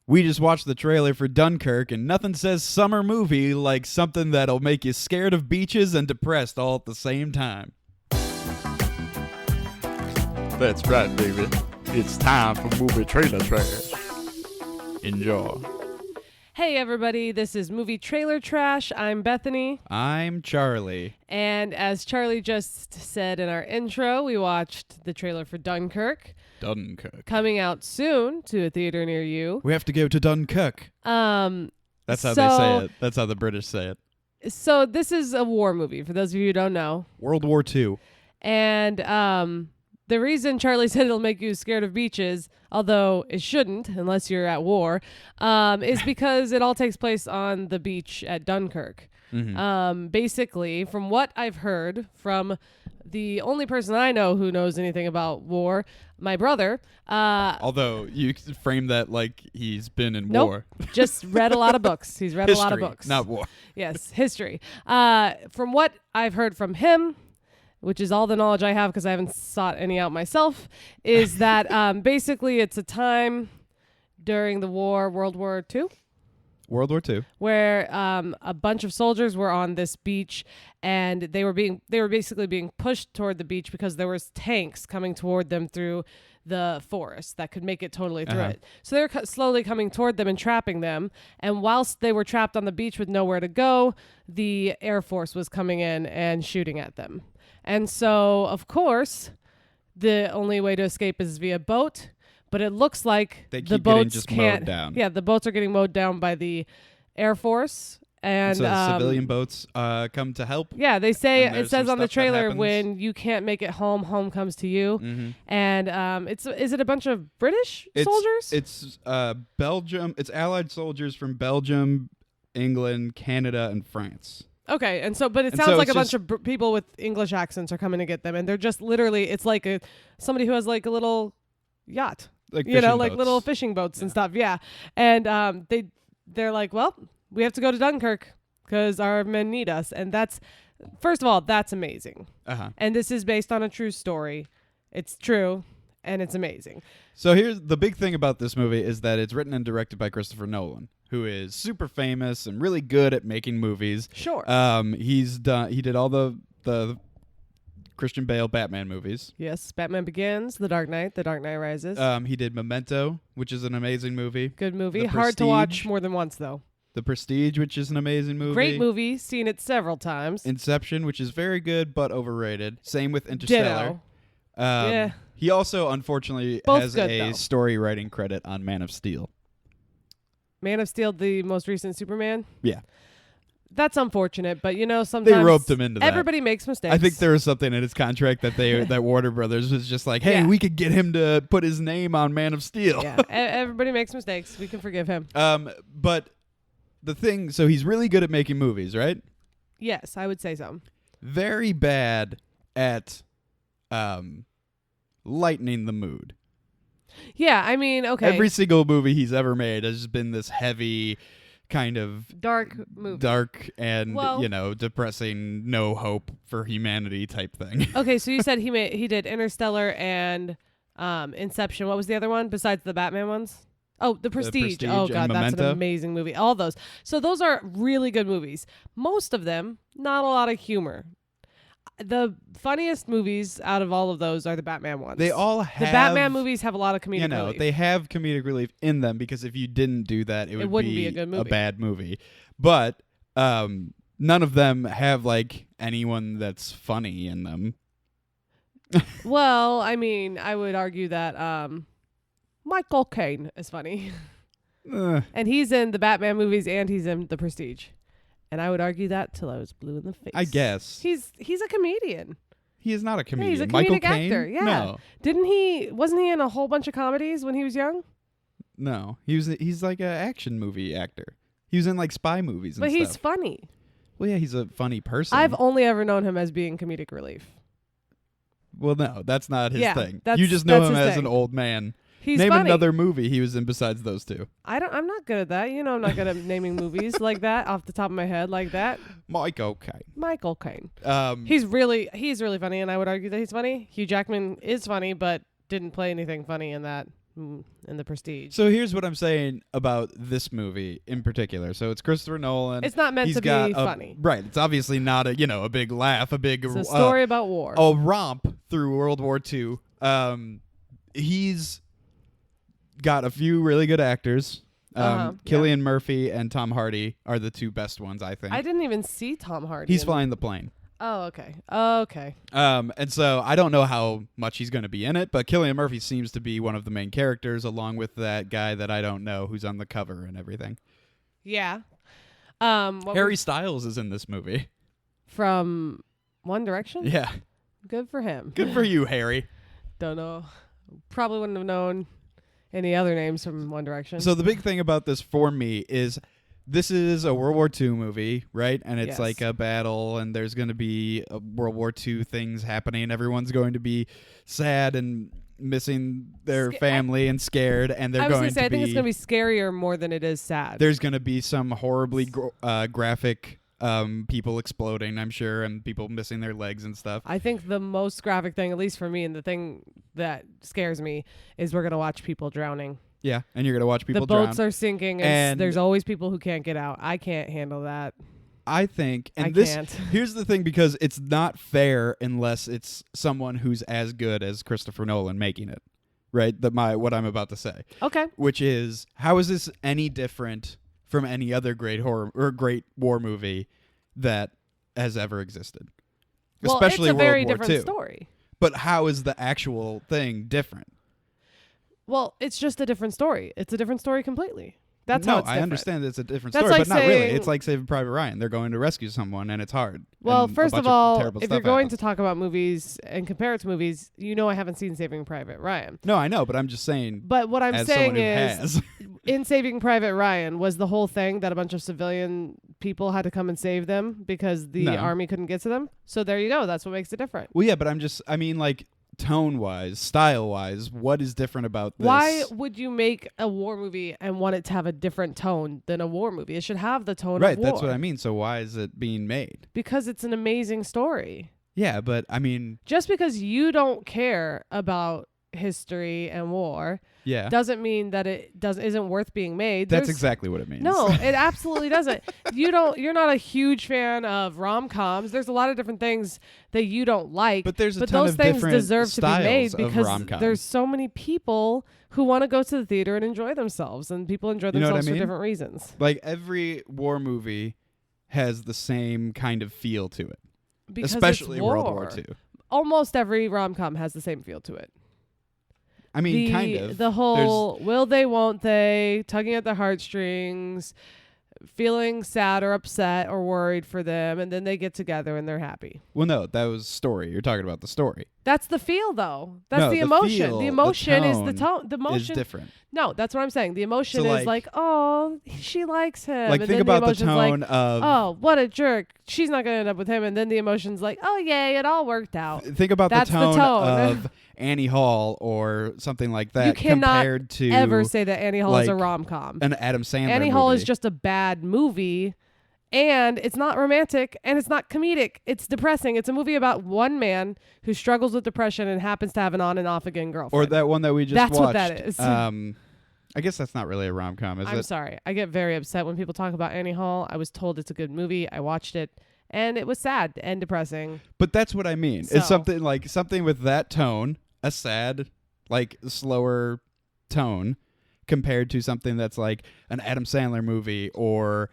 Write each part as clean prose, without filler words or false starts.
We just watched the trailer for Dunkirk, and nothing says summer movie like something that'll make you scared of beaches and depressed all at the same time. That's right, baby. It's time for movie trailer trash. Enjoy. Hey everybody, this is Movie Trailer Trash. I'm Bethany. I'm Charlie. And as Charlie just said in our intro, we watched the trailer for Dunkirk. Coming out soon to a theater near you. We have to go to Dunkirk. That's how they say it. That's how the British say it. So this is a war movie, for those of you who don't know. World War II. And the reason Charlie said it'll make you scared of beaches, although it shouldn't unless you're at war, is because it all takes place on the beach at Dunkirk. Mm-hmm. Basically, from what I've heard from the only person I know who knows anything about war, my brother. Although you frame that like he's been in war. Just read a lot of books. He's read history, a lot of books. Not war. Yes, history. From what I've heard from him, which is all the knowledge I have because I haven't sought any out myself, is that basically it's a time during the war, World War II? World War II, where a bunch of soldiers were on this beach, and they were basically being pushed toward the beach because there was tanks coming toward them through the forest that could make it totally through it. So they were slowly coming toward them and trapping them. And whilst they were trapped on the beach with nowhere to go, the Air Force was coming in and shooting at them. And so, of course, the only way to escape is via boat. But it looks like the boats can't. Mowed down. Yeah, the boats are getting mowed down by the Air Force, and so civilian boats come to help. Yeah, they say it says on the trailer when you can't make it home, home comes to you. Mm-hmm. And is it a bunch of British soldiers? It's Belgium. It's Allied soldiers from Belgium, England, Canada, and France. Okay, but it sounds like a bunch of people with English accents are coming to get them, and they're just literally it's like somebody who has like a little yacht. Like like little fishing boats and stuff. Yeah. And they're like, well, we have to go to Dunkirk because our men need us. And that's, first of all, that's amazing. And this is based on a true story. It's true. And it's amazing. So here's the big thing about this movie is that it's written and directed by Christopher Nolan, who is super famous and really good at making movies. Sure. He did all the Christian Bale Batman movies. Yes, Batman Begins, The Dark Knight Rises. He did Memento, which is an amazing movie. Good movie. Hard to watch more than once, though. The Prestige, which is an amazing movie. Great movie. Seen it several times. Inception, which is very good but overrated. Same with Interstellar. Yeah. He also, unfortunately, has a story writing credit on Man of Steel. Man of Steel, the most recent Superman? Yeah. That's unfortunate, but sometimes they roped him into that. Everybody makes mistakes. I think there was something in his contract that that Warner Brothers was just like, hey, we could get him to put his name on Man of Steel. Yeah, everybody makes mistakes. We can forgive him. But the thing, so he's really good at making movies, right? Yes, I would say so. Very bad at lightening the mood. Yeah, I mean, okay. Every single movie he's ever made has been this heavy, kind of dark movie. Dark and, depressing, no hope for humanity type thing. Okay, so you said he did Interstellar and Inception. What was the other one besides the Batman ones? Oh, The Prestige. Oh, God, that's an amazing movie. All those. So those are really good movies. Most of them, not a lot of humor. The funniest movies out of all of those are the Batman ones. They all have... The Batman movies have a lot of comedic relief. They have comedic relief in them because if you didn't do that, it wouldn't be a good movie. A bad movie. But none of them have, anyone that's funny in them. Well, I mean, I would argue that Michael Caine is funny. And he's in the Batman movies and he's in The Prestige. And I would argue that till I was blue in the face. I guess. He's a comedian. He is not a comedian. Yeah, he's a Michael comedic actor. Yeah. No. Wasn't he in a whole bunch of comedies when he was young? No. He's like an action movie actor. He was in spy movies and stuff. But he's funny. Well, yeah, he's a funny person. I've only ever known him as being comedic relief. Well, no, that's not his thing. You just know him as an old man. He's Name funny. another movie he was in besides those two. I'm not good at that. I'm not good at naming movies like that off the top of my head like that. Michael Caine. He's really funny, and I would argue that he's funny. Hugh Jackman is funny, but didn't play anything funny in that in The Prestige. So here's what I'm saying about this movie in particular. So it's Christopher Nolan. It's not meant He's to be got funny. Right. It's obviously not a big laugh, a big It's a story about war. a romp through World War II. He's got a few really good actors. Cillian Murphy and Tom Hardy are the two best ones, I think. I didn't even see Tom Hardy. He's flying the plane. Oh, okay. Okay. And so I don't know how much he's going to be in it, but Cillian Murphy seems to be one of the main characters, along with that guy that I don't know who's on the cover and everything. Yeah. Harry Styles is in this movie. From One Direction? Yeah. Good for him. Good for you, Harry. Don't know. Probably wouldn't have known any other names from One Direction. So the big thing about this for me is this is a World War II movie, right? And it's like a battle, and there's going to be World War II things happening. Everyone's going to be sad and missing their family and scared, and they're going to be... I think it's going to be scarier more than it is sad. There's going to be some horribly graphic people exploding, I'm sure, and people missing their legs and stuff. I think the most graphic thing, at least for me, and the thing that scares me, is we're going to watch people drowning. Yeah, and you're going to watch people drown. The boats are sinking, and there's always people who can't get out. I can't handle that. I think, and can't. Here's the thing, because it's not fair unless it's someone who's as good as Christopher Nolan making it, right? What I'm about to say. Okay. Which is, how is this any different from any other great horror or great war movie that has ever existed? Well, especially it's a very World War different II. story. But how is the actual thing different? Well, it's just a different story. It's a different story completely. That's how it's different. I understand it's a different That's story, like but not really. saying- It's like Saving Private Ryan. They're going to rescue someone, and it's hard. Well, and first a bunch of all, terrible if stuff you're going happens. to talk about movies and compare it to movies, you know I haven't seen Saving Private Ryan. No, I know, but I'm just saying. But what I'm as saying someone who is, has. in Saving Private Ryan, was the whole thing that a bunch of civilian people had to come and save them because the army couldn't get to them? So there you go. That's what makes it different. Well, yeah, but I mean, like, tone-wise, style-wise, what is different about this? Why would you make a war movie and want it to have a different tone than a war movie? It should have the tone of war. Right, that's what I mean. So why is it being made? Because it's an amazing story. Yeah, but I mean... Just because you don't care about history and war doesn't mean that it isn't worth being made. That's exactly what it means. No, it absolutely doesn't. You're not a huge fan of rom-coms. There's a lot of different things that you don't like, but there's a ton those of things different deserve to be made styles of because rom-com. there's so many people who want to go to the theater and enjoy themselves, and people enjoy You know what themselves I mean? for different reasons. Like, every war movie has the same kind of feel to it. Because especially it's war. World War II. Almost every rom-com has the same feel to it. I mean, kind of. The whole will they, won't they, tugging at the heartstrings, feeling sad or upset or worried for them, and then they get together and they're happy. Well, no, that was story. You're talking about the story. That's the feel, though. That's No, the the emotion. feel, The emotion is the tone tone. The emotion is different. No, that's what I'm saying. The emotion So, is like, oh, she likes him. Like, and think then about the emotion's tone like, of... oh, what a jerk. She's not going to end up with him. And then the emotion's like, oh, yay, it all worked out. Think about That's the tone tone. of Annie Hall or something like that You cannot compared to ever say that Annie Hall is a like, rom-com. an Adam Sandler Annie Hall movie. is just a bad movie, and it's not romantic, and it's not comedic. It's depressing. It's a movie about one man who struggles with depression and happens to have an on and off again girlfriend. Or that one that we just That's watched. what that is. I guess that's not really a rom-com, is I'm it? sorry. I get very upset when people talk about Annie Hall. I was told it's a good movie. I watched it, and it was sad and depressing. But that's what I mean. So- It's something with that tone, a sad, like, slower tone, compared to something that's like an Adam Sandler movie or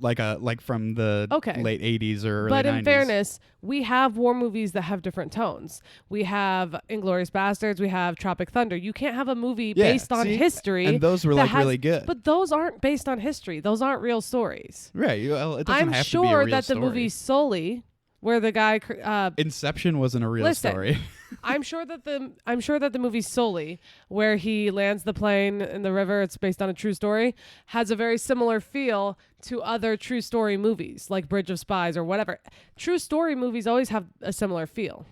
like from the late 80s or early 90s. But in fairness, we have war movies that have different tones. We have Inglourious Bastards. We have Tropic Thunder. You can't have a movie based on history. And those were like really good. But those aren't based on history. Those aren't real stories. Right. Well, it doesn't I'm have to be a sure real that story. the movie Sully, where the guy Inception wasn't a real Listen, story. I'm sure that the movie Sully, where he lands the plane in the river, it's based on a true story, has a very similar feel to other true story movies like Bridge of Spies or whatever. True story movies always have a similar feel.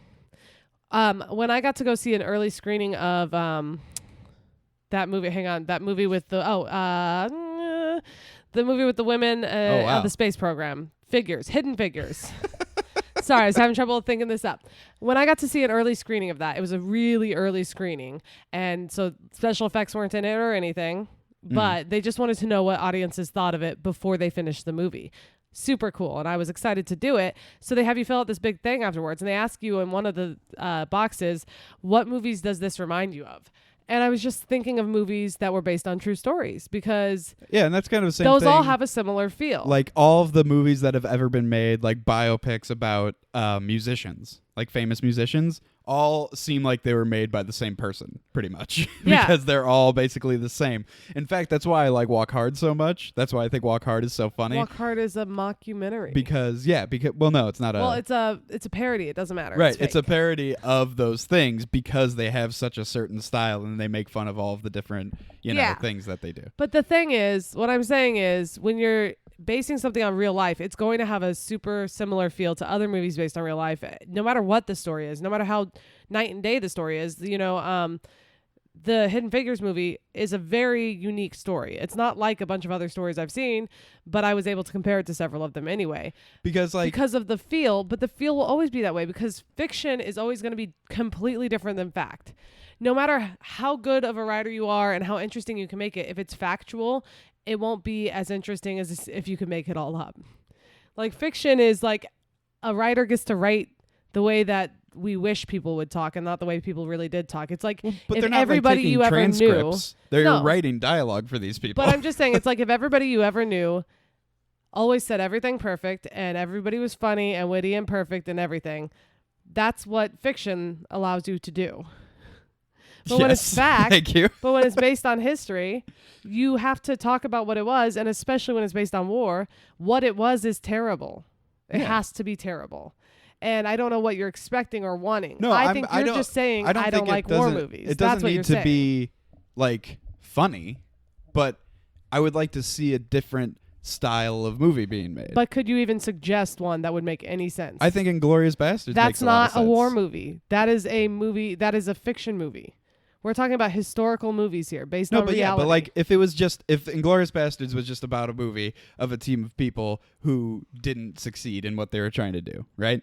When I got to go see an early screening of that movie, that movie with the movie with the women on the space program, Hidden Figures. Sorry, I was having trouble thinking this up. When I got to see an early screening of that, it was a really early screening. And so special effects weren't in it or anything, but they just wanted to know what audiences thought of it before they finished the movie. Super cool. And I was excited to do it. So they have you fill out this big thing afterwards. And they ask you in one of the boxes, what movies does this remind you of? And I was just thinking of movies that were based on true stories because and that's kind of the same those thing. all have a similar feel. Like all of the movies that have ever been made, like biopics about musicians, like famous musicians, all seem like they were made by the same person, pretty much, because they're all basically the same. In fact, that's why I like Walk Hard so much. That's why I think Walk Hard is so funny. Walk Hard is a mockumentary. Because well, no, it's not a. Well, it's a parody. It doesn't matter. Right, it's a parody of those things because they have such a certain style and they make fun of all of the different, things that they do. But the thing is, what I'm saying is, when you're basing something on real life, it's going to have a super similar feel to other movies based on real life, no matter what the story is, no matter how night and day the story is. The Hidden Figures movie is a very unique story. It's not like a bunch of other stories I've seen, but I was able to compare it to several of them anyway. Because of the feel, but the feel will always be that way because fiction is always going to be completely different than fact. No matter how good of a writer you are and how interesting you can make it, if it's factual, it won't be as interesting as if you could make it all up. Like fiction is like a writer gets to write the way that we wish people would talk and not the way people really did talk. It's like but if they're not everybody taking you ever knew, they're writing dialogue for these people. But I'm just saying, it's like if everybody you ever knew always said everything perfect and everybody was funny and witty and perfect and everything, that's what fiction allows you to do. But when it's fact, thank you. But when it's based on history, you have to talk about what it was, and especially when it's based on war, what it was is terrible. It has to be terrible. And I don't know what you're expecting or wanting. No, I think you're just saying I don't like war movies. It That's doesn't what need you're to saying. be like funny, but I would like to see a different style of movie being made. But could you even suggest one that would make any sense? I think Inglourious Basterds That's makes a lot of not a sense. war movie. That is a movie. That is a fiction movie. We're talking about historical movies here, based on reality. Yeah, but like if Inglourious Basterds was just about a movie of a team of people who didn't succeed in what they were trying to do, right?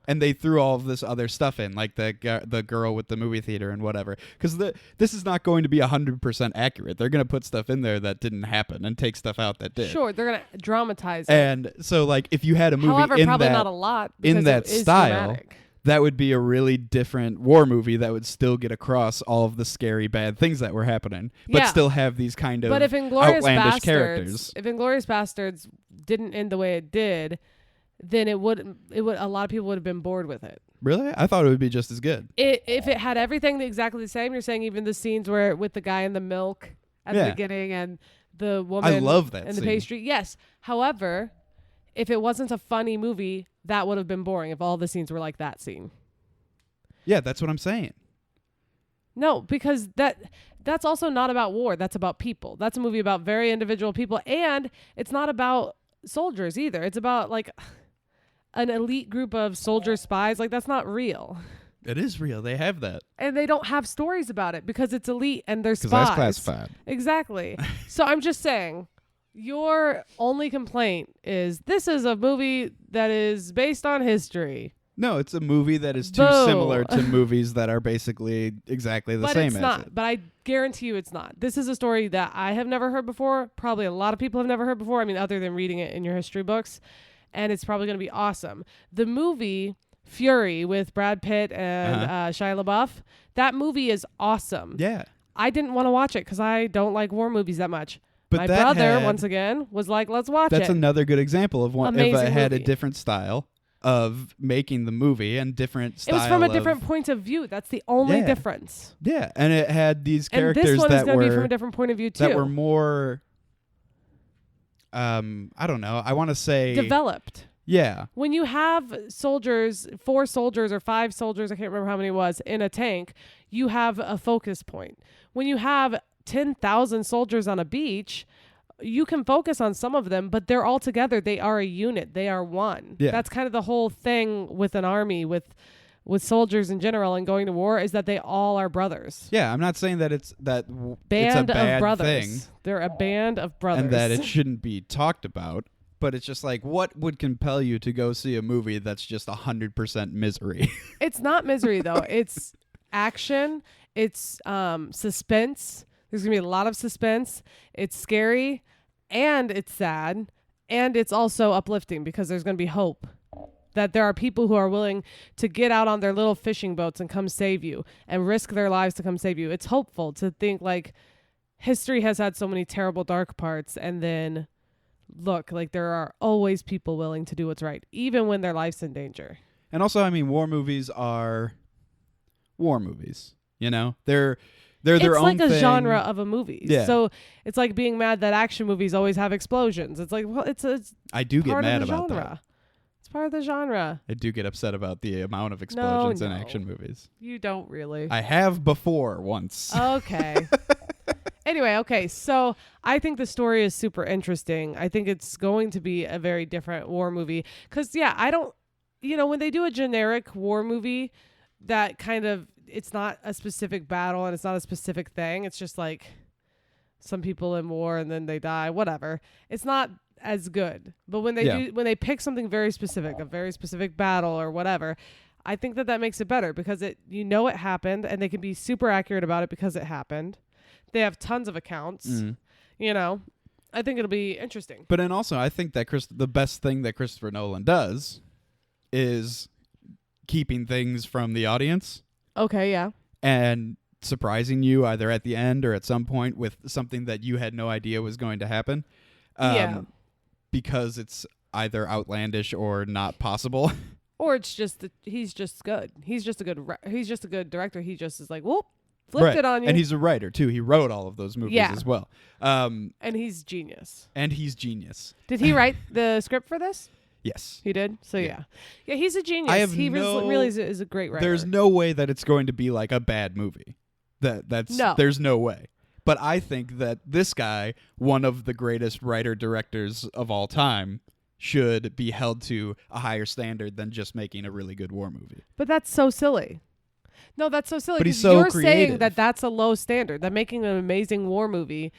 And they threw all of this other stuff in, like the girl with the movie theater and whatever. Because this is not going to be 100% accurate. They're going to put stuff in there that didn't happen and take stuff out that did. Sure, they're going to dramatize it. And so, like, if you had a movie However, probably not a lot in that it is style, dramatic. that would be a really different war movie that would still get across all of the scary, bad things that were happening, but still have these kind of outlandish characters. If Inglourious Basterds didn't end the way it did, then it would a lot of people would have been bored with it. Really? I thought it would be just as good. If it had everything exactly the same, you're saying even the scenes where with the guy in the milk at the beginning and the woman I love that and scene. the pastry. Yes. However, if it wasn't a funny movie, that would have been boring if all the scenes were like that scene. Yeah, that's what I'm saying. No, because that's also not about war. That's about people. That's a movie about very individual people. And it's not about soldiers either. It's about like an elite group of soldier spies. Like that's not real. It is real. They have that. And they don't have stories about it because it's elite and they're spies. Because that's classified. Exactly. So I'm just saying, your only complaint is this is a movie that is based on history. No, it's a movie that is too similar to movies that are basically exactly the same as it. But I guarantee you it's not. This is a story that I have never heard before. Probably a lot of people have never heard before. I mean, other than reading it in your history books. And it's probably going to be awesome. The movie Fury with Brad Pitt and Shia LaBeouf, that movie is awesome. Yeah. I didn't want to watch it because I don't like war movies that much. But my brother, once again, was like, let's watch it. That's another good example of one. Amazing if I had movie. a different style of making the movie and different style. It was from a different point of view. That's the only difference. Yeah, and it had these characters and this one that is going were to be from a different point of view too. That were more. I don't know. I want to say developed. Yeah. When you have soldiers, 4 soldiers or 5 soldiers, I can't remember how many it was, in a tank, you have a focus point. When you have 10,000 soldiers on a beach, you can focus on some of them, but they're all together. They are a unit. They are one. Yeah. That's kind of the whole thing with an army, with soldiers in general and going to war, is that they all are brothers. Yeah, I'm not saying that it's Band it's a bad of brothers. thing. They're a band of brothers. And that it shouldn't be talked about. But it's just like, what would compel you to go see a movie that's just 100% misery? It's not misery, though. It's action. It's suspense. There's going to be a lot of suspense. It's scary, and it's sad, and it's also uplifting because there's going to be hope that there are people who are willing to get out on their little fishing boats and come save you and risk their lives to come save you. It's hopeful to think like history has had so many terrible dark parts, and then look, like there are always people willing to do what's right, even when their life's in danger. And also, I mean, war movies are war movies. You know, they're their own thing. It's like a genre of a movie. Yeah. So it's like being mad that action movies always have explosions. It's like, well, it's I do get part mad of the about genre. that. It's part of the genre. I do get upset about the amount of explosions in No. action movies. You don't really. I have before once. Okay. Anyway, okay, so I think the story is super interesting. I think it's going to be a very different war movie. Because, yeah, I don't, when they do a generic war movie that kind of, it's not a specific battle and it's not a specific thing. It's just like some people in war and then they die, whatever. It's not as good. But when they pick something very specific, a very specific battle or whatever, I think that makes it better because it happened and they can be super accurate about it because it happened. They have tons of accounts, I think it'll be interesting. But then also, I think that the best thing that Christopher Nolan does is keeping things from the audience. Okay, yeah. And surprising you either at the end or at some point with something that you had no idea was going to happen. Because it's either outlandish or not possible. Or it's just he's just good. He's just a good director. He just is like, whoop. Flipped it on you. And he's a writer, too. He wrote all of those movies as well. And he's genius. Did he write the script for this? Yes. He did? So, yeah. Yeah, he's a genius. He really is a great writer. There's no way that it's going to be like a bad movie. There's no way. But I think that this guy, one of the greatest writer-directors of all time, should be held to a higher standard than just making a really good war movie. But that's so silly. No, that's so silly. But he's so you're creative. saying that that's a low standard, that making an amazing war movie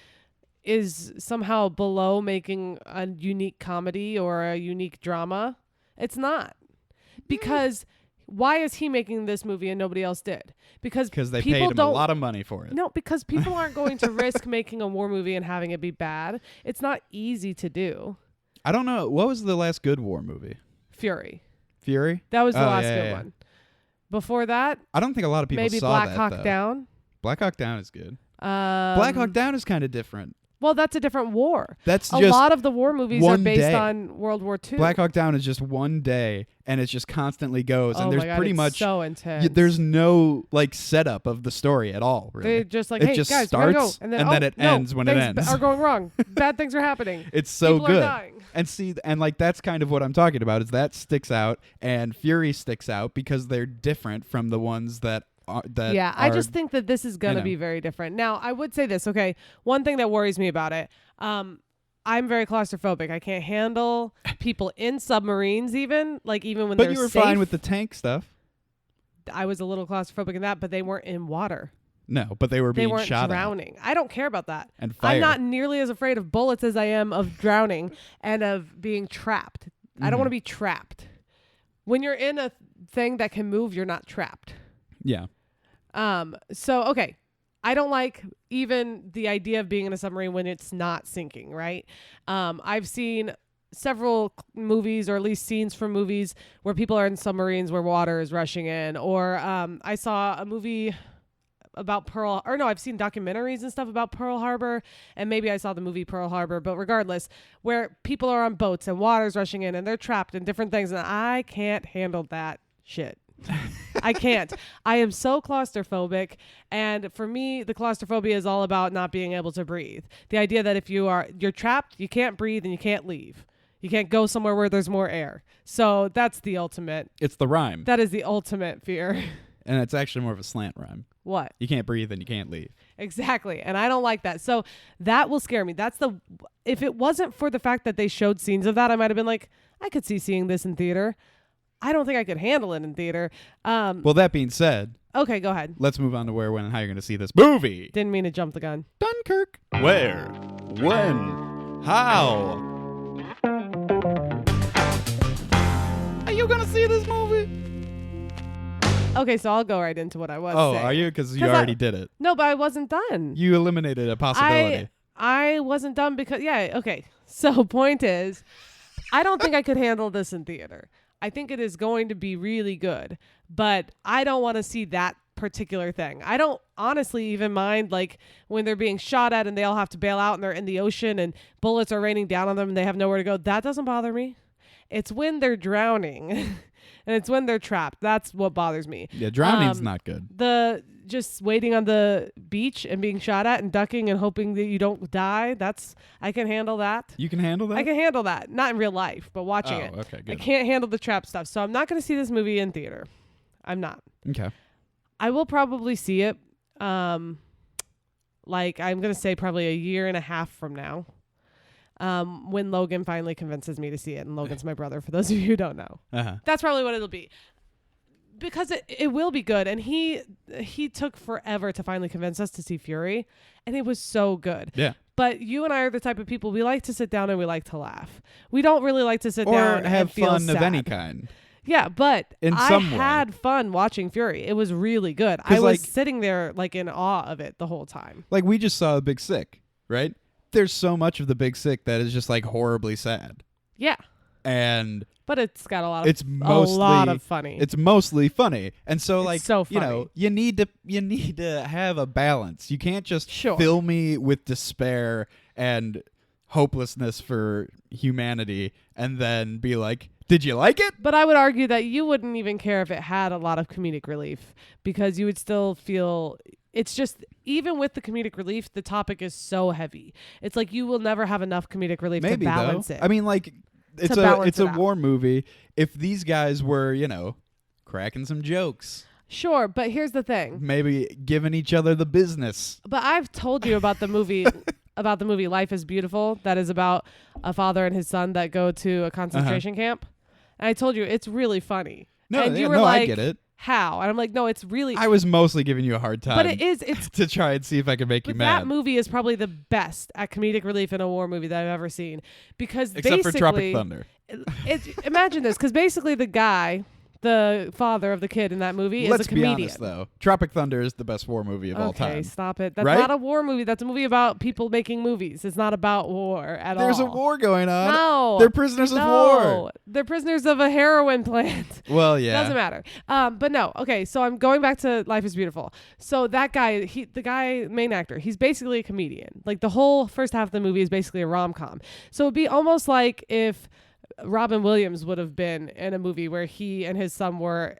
is somehow below making a unique comedy or a unique drama. It's not. Because why is he making this movie and nobody else did? Because they paid him a lot of money for it. No, because people aren't going to risk making a war movie and having it be bad. It's not easy to do. I don't know. What was the last good war movie? Fury? That was the last good one. Before that, I don't think a lot of people maybe saw Black that, Hawk though. Down. Black Hawk Down is good. Black Hawk Down is kind of different. Well, that's a different war. That's a just lot of the war movies are based day. on World War II. Black Hawk Down is just one day, and it just constantly goes. Oh and there's my God, pretty it's much so intense. There's no setup of the story at all. Really, they're just like, it hey just guys, starts we gotta go. And then it ends when it things ends. are going wrong. Bad things are happening. It's so People good. are dying. And like that's kind of what I'm talking about. Is that sticks out, and Fury sticks out because they're different from the ones that. I just think that this is going to be very different. Now, I would say this, okay? One thing that worries me about it, I'm very claustrophobic. I can't handle people in submarines even when they're safe. But you were fine with the tank stuff. I was a little claustrophobic in that, but they weren't in water. No, but they were being weren't shot drowning. I don't care about that. And fire. I'm not nearly as afraid of bullets as I am of drowning and of being trapped. I don't want to be trapped. When you're in a thing that can move, you're not trapped. Yeah. So, okay. I don't like even the idea of being in a submarine when it's not sinking, right? I've seen several movies or at least scenes from movies where people are in submarines where water is rushing in. Or I saw a movie about I've seen documentaries and stuff about Pearl Harbor, and maybe I saw the movie Pearl Harbor, but regardless, where people are on boats and water's rushing in and they're trapped in different things, and I can't handle that shit. I can't. I am so claustrophobic, and for me, the claustrophobia is all about not being able to breathe. The idea that if you're trapped, you can't breathe and you can't leave. You can't go somewhere where there's more air. So that's the ultimate. It's the rhyme. That is the ultimate fear. And it's actually more of a slant rhyme. What? You can't breathe and you can't leave. Exactly. And I don't like that. So that will scare me. If it wasn't for the fact that they showed scenes of that, I might have been like, I could see seeing this in theater. I don't think I could handle it in theater. Well, that being said. Okay, go ahead. Let's move on to where, when, and how you're going to see this movie. Didn't mean to jump the gun. Dunkirk. Where? When? How? see this movie? Okay, so I'll go right into what I was saying. Are you? Because you already did it. No, but I wasn't done. You eliminated a possibility. I wasn't done because, okay. So point is, I don't think I could handle this in theater. I think it is going to be really good, but I don't want to see that particular thing. I don't honestly even mind like when they're being shot at and they all have to bail out and they're in the ocean and bullets are raining down on them and they have nowhere to go. That doesn't bother me. It's when they're drowning and it's when they're trapped. That's what bothers me. Yeah, drowning's not good. The just waiting on the beach and being shot at and ducking and hoping that you don't die. I can handle that. You can handle that? I can handle that. Not in real life, but watching it. Okay, good. I can't handle the trap stuff. So I'm not going to see this movie in theater. I'm not. Okay. I will probably see it. Like I'm going to say probably a year and a half from now. When Logan finally convinces me to see it. And Logan's my brother, for those of you who don't know. Uh-huh. That's probably what it'll be. Because it will be good. And he took forever to finally convince us to see Fury. And it was so good. Yeah. But you and I are the type of people, we like to sit down and we like to laugh. We don't really like to sit down or have and feel fun sad. of any kind. Yeah, but I had fun watching Fury. It was really good. I was sitting there like in awe of it the whole time. Like we just saw The Big Sick, right? There's so much of The Big Sick that is just like horribly sad. Yeah. But it's got a lot of funny. It's mostly funny. And so like so funny. you need to have a balance. You can't just fill me with despair and hopelessness for humanity and then be like, did you like it? But I would argue that you wouldn't even care if it had a lot of comedic relief because you would still feel it's just even with the comedic relief, the topic is so heavy. It's like you will never have enough comedic relief to balance it. I mean, like it's a war movie. If these guys were, cracking some jokes. Sure, but here's the thing. Maybe giving each other the business. But I've told you about the movie Life is Beautiful that is about a father and his son that go to a concentration camp. And I told you it's really funny. No, and you were I get it. How? And I'm like, no, it's really... I was mostly giving you a hard time. But it's to try and see if I could make you mad. That movie is probably the best at comedic relief in a war movie that I've ever seen. Because except for Tropic Thunder. Imagine this, because basically the guy... The father of the kid in that movie is a comedian. Let's be honest, though. Tropic Thunder is the best war movie of all time. Okay, stop it. That's right? not a war movie. That's a movie about people making movies. It's not about war at all. There's a war going on. No. They're prisoners of war. They're prisoners of a heroin plant. Well, yeah. Doesn't matter. But no. Okay, so I'm going back to Life is Beautiful. So that guy, main actor, he's basically a comedian. Like the whole first half of the movie is basically a rom-com. So it'd be almost like if Robin Williams would have been in a movie where he and his son were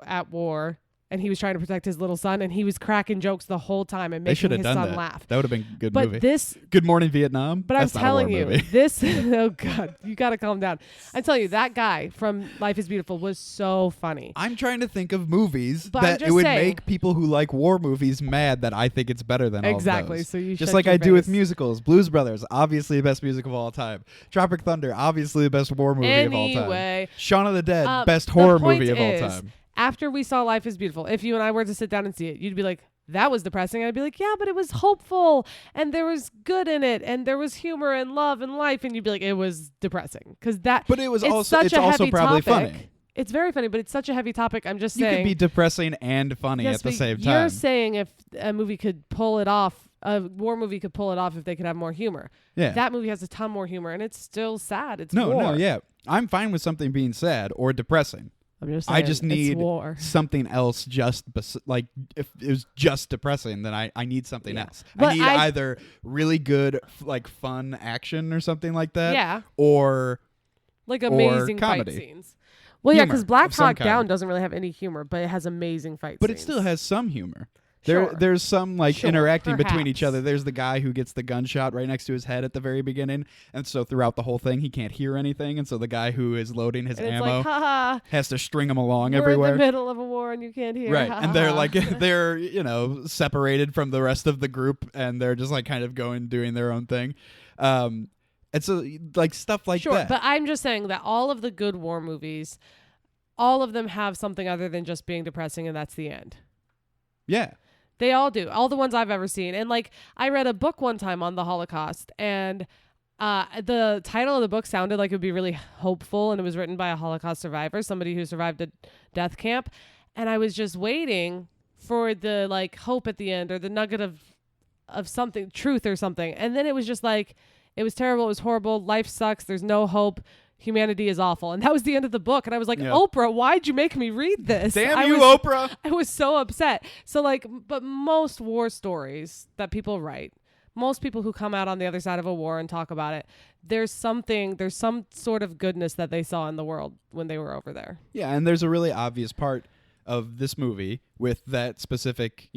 at war and he was trying to protect his little son and he was cracking jokes the whole time and making his son laugh. That would have been a good but movie. Good Morning Vietnam. But That's I'm telling not a war you, movie. this, oh God, you got to calm down. I'm telling you, that guy from Life is Beautiful was so funny. I'm trying to think of movies but that it would make people who like war movies mad that I think it's better than all of those. Exactly. So you just like I do with musicals. Blues Brothers, obviously the best musical of all time. Tropic Thunder, obviously the best war movie of all time. Shaun of the Dead, best horror movie of all time. After we saw Life is Beautiful, if you and I were to sit down and see it, you'd be like, that was depressing. I'd be like, yeah, but it was hopeful and there was good in it and there was humor and love and life. And you'd be like, it was depressing. But it's also probably funny. It's very funny, but it's such a heavy topic. I'm just saying. You could be depressing and funny at the same time. You're saying if a movie could pull it off, a war movie could pull it off if they could have more humor. Yeah. That movie has a ton more humor and it's still sad. It's war. No, yeah. I'm fine with something being sad or depressing. I'm just saying, I just need something else. Like if it was just depressing, then I need something else. I need either really good, like fun action or something like that. Yeah. Or like amazing fight scenes. Well, yeah, because Black Hawk Down doesn't really have any humor, but it has amazing fight scenes. But it still has some humor. There's some interacting between each other. There's the guy who gets the gunshot right next to his head at the very beginning, and so throughout the whole thing he can't hear anything, and so the guy who is loading his ammo has to string him along everywhere. We're in the middle of a war and you can't hear. Right, and they're separated from the rest of the group, and they're just like kind of doing their own thing. And so like stuff like that. Sure, but I'm just saying that all of the good war movies, all of them have something other than just being depressing, and that's the end. Yeah. They all do. All the ones I've ever seen. And like I read a book one time on the Holocaust and The title of the book sounded like it would be really hopeful, and it was written by a Holocaust survivor, somebody who survived a death camp. And I was just waiting for the like hope at the end, or the nugget of something, truth or something. And then it was just like, it was terrible. It was horrible. Life sucks. There's no hope. Humanity is awful. And that was the end of the book. And I was like, Oprah, why'd you make me read this? Damn you, Oprah. I was so upset. So like, but most war stories that people write, most people who come out on the other side of a war and talk about it, there's some sort of goodness that they saw in the world when they were over there. Yeah. And there's a really obvious part of this movie with that specific,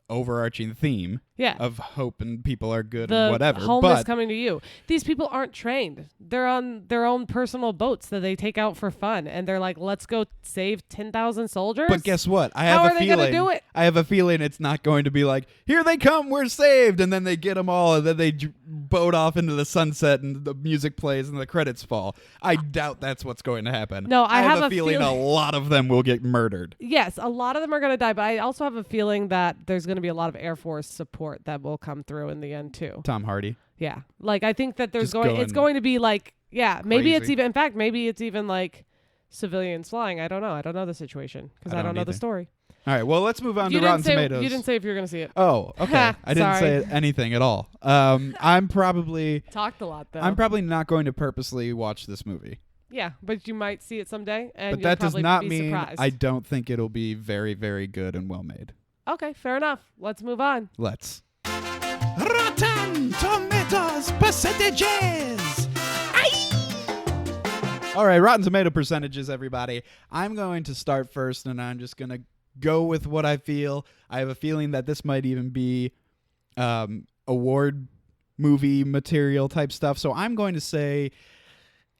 overarching theme of hope and people are good and whatever. Home is coming to you. These people aren't trained. They're on their own personal boats that they take out for fun, and they're like, let's go save 10,000 soldiers. But guess what? How are they going to do it? I have a feeling it's not going to be like, here they come, we're saved, and then they get them all, and then they boat off into the sunset, and the music plays, and the credits fall. I doubt that's what's going to happen. No, I have a feeling a lot of them will get murdered. Yes, a lot of them are going to die, but I also have a feeling that there's going to be a lot of Air Force support that will come through in the end too. Tom Hardy. Yeah. Like I think that it's going to be like, maybe crazy. It's even, in fact, maybe it's even like civilians flying. I don't know. I don't know the situation because I don't know the story. All right. Well, let's move on to Rotten Tomatoes. You didn't say if you were going to see it. Oh, okay. I didn't say anything at all. I'm probably talked a lot though. I'm probably not going to purposely watch this movie. Yeah, but you might see it someday, and but that does not mean surprised. I don't think it'll be very, very good and well made. Okay, fair enough. Let's move on. Let's. Rotten Tomatoes percentages. All right, Rotten Tomato percentages, everybody. I'm going to start first, and I'm just going to go with what I feel. I have a feeling that this might even be award movie material type stuff. So I'm going to say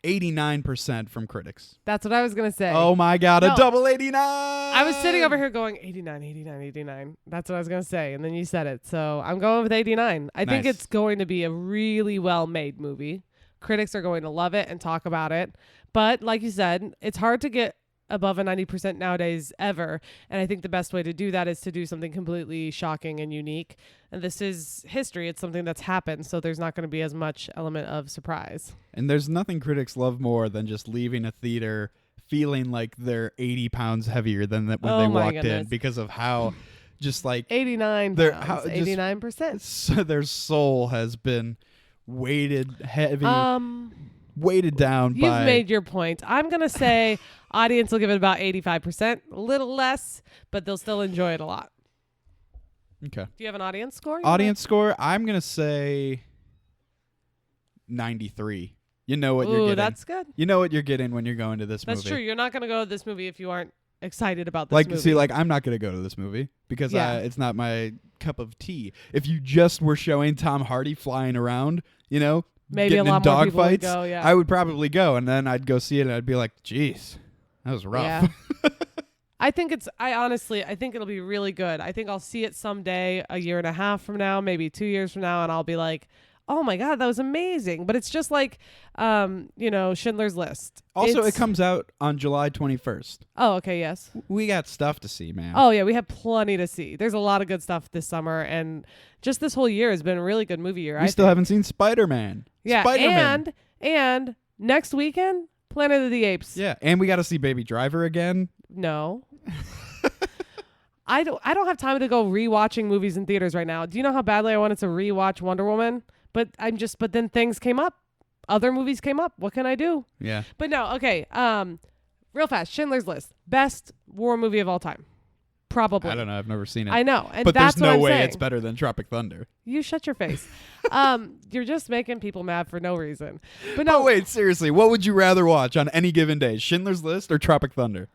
89% from critics. That's what I was going to say. Oh my God, a double 89. I was sitting over here going 89, 89, 89. That's what I was going to say. And then you said it. So I'm going with 89. I think it's going to be a really well-made movie. Critics are going to love it and talk about it. But like you said, it's hard to get above a 90% nowadays ever. And I think the best way to do that is to do something completely shocking and unique. And this is history. It's something that's happened. So there's not going to be as much element of surprise. And there's nothing critics love more than just leaving a theater feeling like they're 80 pounds heavier than when they walked in because of how just like 89 pounds, 89%. So their soul has been weighted heavy. Weighted down You've made your point. I'm going to say audience will give it about 85%, a little less, but they'll still enjoy it a lot. Okay. Do you have an audience score? Score, I'm going to say 93. You know what you're getting. That's good. You know what you're getting when you're going to this movie. That's true. You're not going to go to this movie if you aren't excited about this movie. See, I'm not going to go to this movie because it's not my cup of tea. If you just were showing Tom Hardy flying around, maybe a lot more people would go, I would probably go, and then I'd go see it, and I'd be like, "Geez, that was rough." Yeah. I think it'll be really good. I think I'll see it someday, a year and a half from now, maybe 2 years from now, and I'll be like, "Oh my God, that was amazing!" But it's just like, Schindler's List. Also, it comes out on July 21st. Oh, okay, yes. We got stuff to see, man. Oh yeah, we have plenty to see. There's a lot of good stuff this summer, and just this whole year has been a really good movie year. We still haven't seen Spider-Man. Yeah, Spider-Man. and next weekend, Planet of the Apes. Yeah, and we got to see Baby Driver again. No. I don't have time to go rewatching movies in theaters right now. Do you know how badly I wanted to rewatch Wonder Woman? But then things came up. Other movies came up. What can I do? Yeah. But no, okay. Real fast, Schindler's List. Best war movie of all time. Probably. I don't know. I've never seen it. I know. And but that's there's no what I'm way saying. It's better than Tropic Thunder. You shut your face. You're just making people mad for no reason. But no. Oh, wait, seriously. What would you rather watch on any given day? Schindler's List or Tropic Thunder?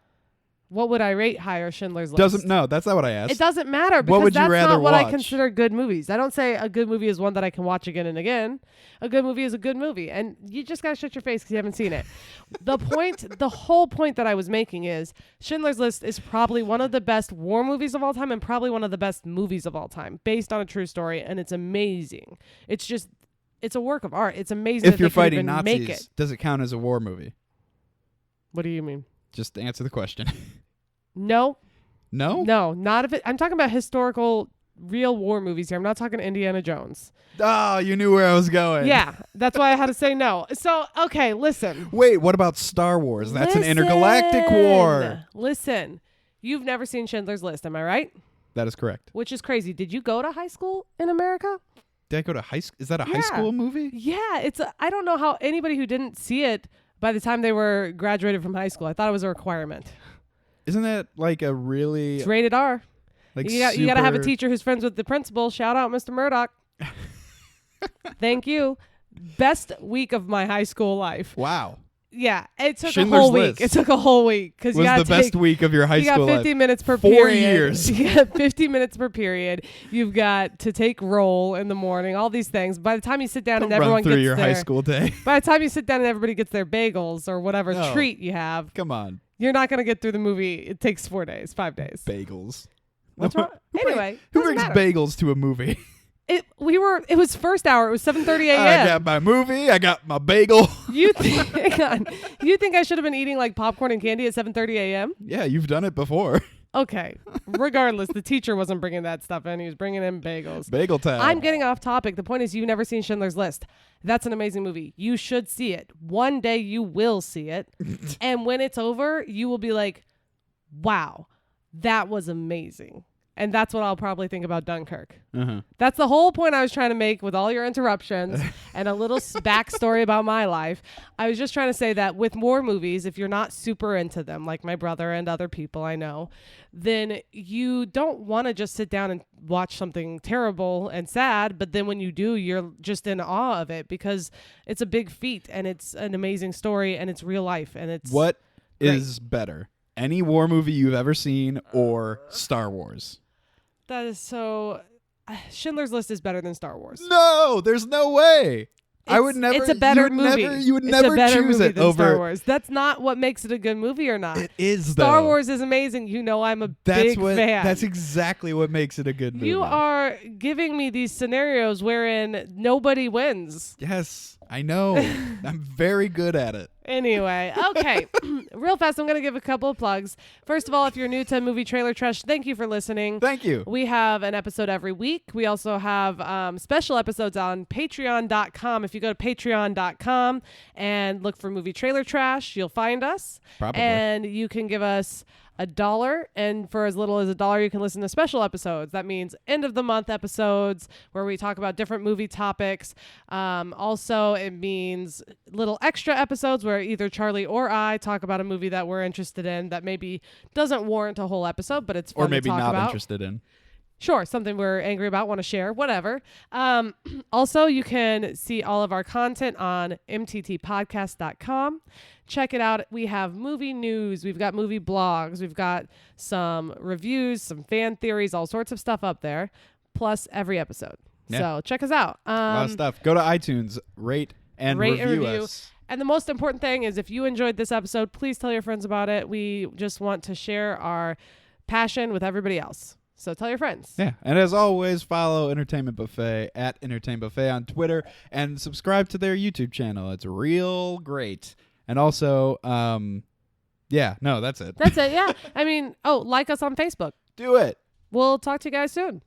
What would I rate higher, Schindler's List? No, that's not what I asked. It doesn't matter because what would you that's rather not what watch? I consider good movies. I don't say a good movie is one that I can watch again and again. A good movie is a good movie, and you just gotta shut your face because you haven't seen it. The whole point that I was making is Schindler's List is probably one of the best war movies of all time and probably one of the best movies of all time, based on a true story, and it's amazing. It's a work of art. It's amazing. If you're fighting Nazis, make it. Does it count as a war movie? What do you mean? Just answer the question. No. No? No, not if it. I'm talking about historical real war movies here. I'm not talking Indiana Jones. Oh, you knew where I was going. Yeah, that's why I had to say no. So, okay, listen. Wait, what about Star Wars? That's an intergalactic war. Listen, you've never seen Schindler's List, am I right? That is correct. Which is crazy. Did you go to high school in America? Did I go to high school? Is that a high school movie? Yeah, I don't know how anybody who didn't see it by the time they were graduated from high school. I thought it was a requirement. Isn't that like a really... It's rated R. Like you got to have a teacher who's friends with the principal. Shout out, Mr. Murdoch. Thank you. Best week of my high school life. Wow. Yeah, it took Schindler's a whole List week. It took a whole week because you got the best week of your high school life. You got 50 minutes per 4 period. years. You got 50 minutes per period. You've got to take roll in the morning. All these things. By the time you sit down and everyone through gets your their high school day. By the time you sit down and everybody gets their bagels or whatever No. treat you have, Come on. you're not going to get through the movie. It takes 4 days, 5 days. Bagels. What's wrong? Anyway, Who doesn't brings matter. bagels to a movie? It was first hour. It was 7:30 a.m. I got my movie. I got my bagel. You hang on. You think I should have been eating like popcorn and candy at 7:30 a.m.? Yeah, you've done it before. Okay. Regardless, the teacher wasn't bringing that stuff in. He was bringing in bagels. Bagel time. I'm getting off topic. The point is you've never seen Schindler's List. That's an amazing movie. You should see it. One day you will see it. And when it's over, you will be like, wow, that was amazing. And that's what I'll probably think about Dunkirk. Uh-huh. That's the whole point I was trying to make with all your interruptions and a little backstory about my life. I was just trying to say that with war movies, if you're not super into them, like my brother and other people I know, then you don't want to just sit down and watch something terrible and sad. But then when you do, you're just in awe of it because it's a big feat and it's an amazing story and it's real life. And it's What great. is better? Any war movie you've ever seen or Star Wars? That is so... Schindler's List is better than Star Wars. No, there's no way. I would never. It's a better movie. You would It's never a better choose movie it than over Star Wars. That's not what makes it a good movie or not. It is Star though. Wars is amazing. You know I'm a That's big what. fan. That's exactly what makes it a good movie. You are giving me these scenarios wherein nobody wins. Yes, I know. I'm very good at it. Anyway, okay. Real fast, I'm going to give a couple of plugs. First of all, if you're new to Movie Trailer Trash, thank you for listening. Thank you. We have an episode every week. We also have special episodes on patreon.com. If you go to patreon.com and look for Movie Trailer Trash, you'll find us. Probably. And you can give us $1, and for as little as $1 you can listen to special episodes. That means end of the month episodes where we talk about different movie topics. Also it means little extra episodes where either Charlie or I talk about a movie that we're interested in that maybe doesn't warrant a whole episode, but it's fun Or maybe to talk not about. interested in. Sure, something we're angry about, want to share, whatever. Also, you can see all of our content on mttpodcast.com. Check it out. We have movie news. We've got movie blogs. We've got some reviews, some fan theories, all sorts of stuff up there, plus every episode. Yeah. So check us out. A lot of stuff. Go to iTunes, rate and review us. And the most important thing is if you enjoyed this episode, please tell your friends about it. We just want to share our passion with everybody else. So tell your friends. Yeah. And as always, follow Entertainment Buffet at Entertainment Buffet on Twitter and subscribe to their YouTube channel. It's real great. And also, that's it. That's it. Yeah. I mean, like us on Facebook. Do it. We'll talk to you guys soon.